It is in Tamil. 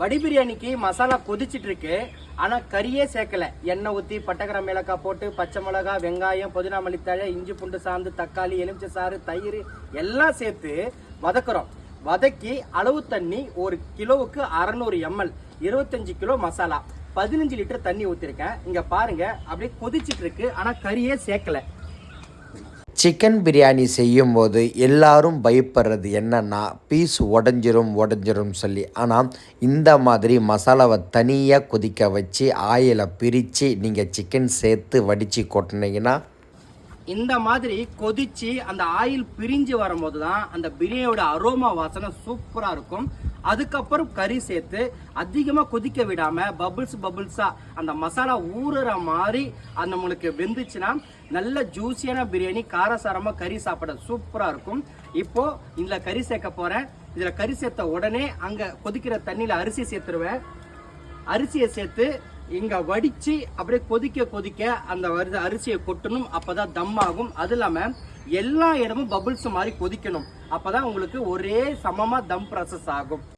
வடி பிரியாணிக்கு மசாலா கொதிச்சிட்டு இருக்கு. ஆனா கறியே சேர்க்கல. எண்ணெய் ஊத்தி பட்டக்கிராம்பு ஏலக்காய் போட்டு பச்சை மிளகா, வெங்காயம், புதினா, மல்லித்தழை, இஞ்சி பூண்டு சாந்து, தக்காளி, எலுமிச்சை சாறு, தயிர் எல்லாம் சேர்த்து வதக்குறோம். வதக்கி அளவு தண்ணி 1 கிலோவுக்கு 600 ml, 25 கிலோ மசாலா, 15 லிட்டர் தண்ணி ஊத்திருக்கேன். இங்க பாருங்க அப்படியே கொதிச்சிட்டு இருக்கு. ஆனா கறியே சேர்க்கல. சிக்கன் பிரியாணி செய்யும்போது எல்லாரும் பயப்படுறது என்னென்னா பீஸ் உடஞ்சிரும் சொல்லி. ஆனால் இந்த மாதிரி மசாலாவை தனியாக கொதிக்க வச்சு ஆயிலை பிரித்து நீங்கள் சிக்கன் சேர்த்து வடித்து கொட்டினீங்கன்னா இந்த மாதிரி கொதிச்சு அந்த ஆயில் பிரிஞ்சு வரும்போது தான் அந்த பிரியாணியோட அரோமா வாசனை சூப்பரா இருக்கும். அதுக்கப்புறம் கறி சேர்த்து அதிகமாக கொதிக்க விடாம பபுள்ஸா அந்த மசாலா ஊறுற மாதிரி அந்த நம்மளுக்கு வெந்துச்சுன்னா நல்ல ஜூசியான பிரியாணி, காரசாரமா கறி சாப்பிட சூப்பரா இருக்கும். இப்போ இதுல கறி சேர்க்க போறேன். இதுல கறி சேர்த்த உடனே அங்க கொதிக்கிற தண்ணியில அரிசி சேர்த்துருவேன். அரிசியை சேர்த்து இங்க வடிச்சு அப்படியே கொதிக்க அந்த அரிசியை கொட்டணும். அப்பதான் தம் ஆகும். அது இல்லாம எல்லா இடமும் பபுள்ஸ் மாதிரி கொதிக்கணும். அப்பதான் உங்களுக்கு ஒரே சமமா தம் ப்ராசஸ் ஆகும்.